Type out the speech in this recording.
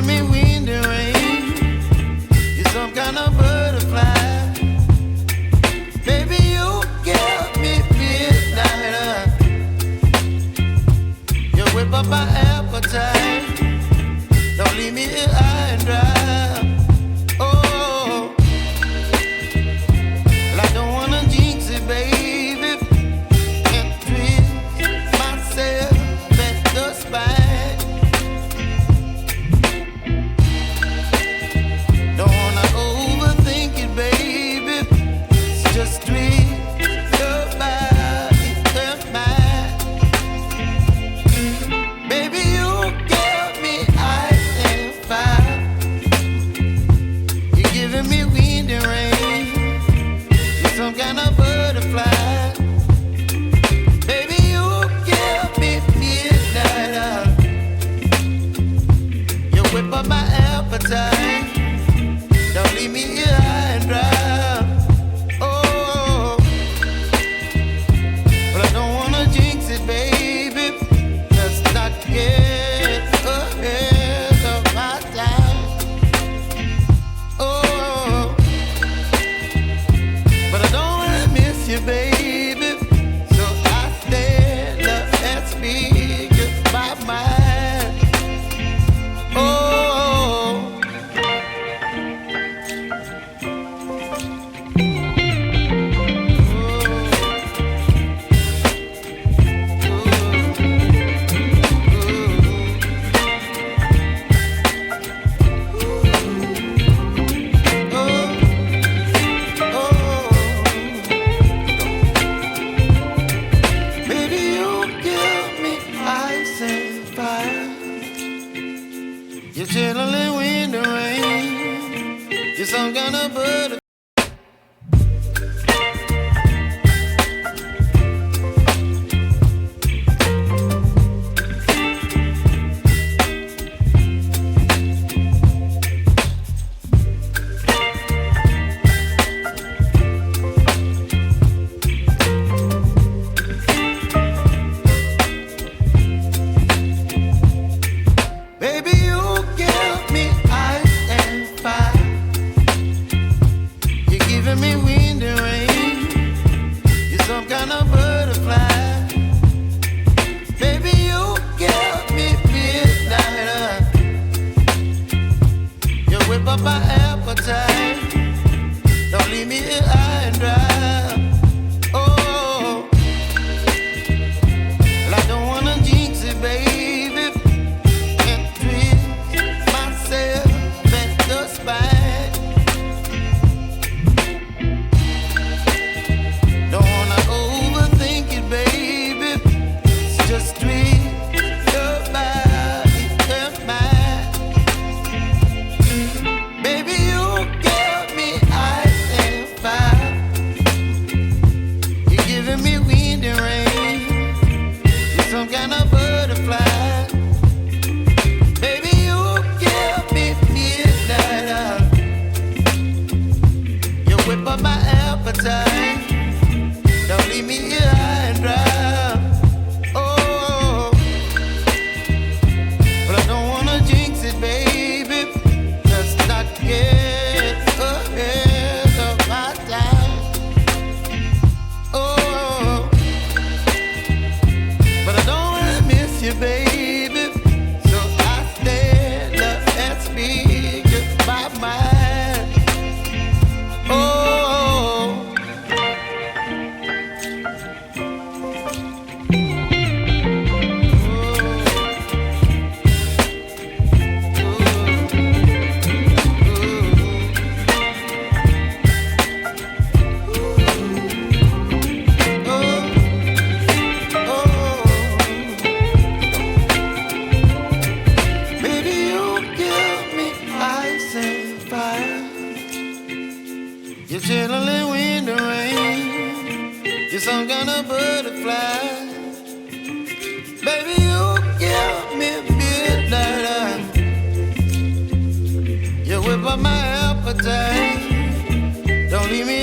giving me wind and rain. You're some kind of butterfly. Baby, you give me midnight. You whip up my appetite. Don't leave me here high and dry. Oh, well, I don't wanna jinx it, baby, and twist myself at the spine. Don't wanna overthink it, baby. It's just twist your body and mine. Baby, you give me ice and fire. You're giving me wind and rain. You're some kind of butterfly. Baby, you give me midnight. You whip up my appetite. Don't leave me here high and dry. Oh, but I don't wanna jinx it, baby. Let's not get ahead of my time. Oh, but I don't wanna miss you, baby. So I stand up and speak my mind. Oh. Baby, you give me ice and fire. You're chilling wind and rain. You're some kind of butterfly. Baby, you give me ice and fire. You're giving me wind and rain. You're some kind of butterfly. Baby, you give me midnight. You whip up my appetite. Don't leave me here high and dry. Oh, well, I don't wanna jinx it, baby, and twist myself at the spine. Don't wanna overthink it, baby. It's just twist your body and mine. Baby, you give me ice and fire. You're giving me wind and rain. You're some kind of butterfly. Baby, you give me midnight. You whip up my appetite. Don't leave me here high and dry. Oh, but I don't wanna jinx it, baby. Let's not get ahead of my time. Oh, but I don't wanna miss you, baby. So I stand up and speak my mind. Oh. Baby, you give me ice and fire. You're chilling wind and rain. You're some kind of butterfly. Baby, you give me midnight. You whip up my appetite. Don't leave me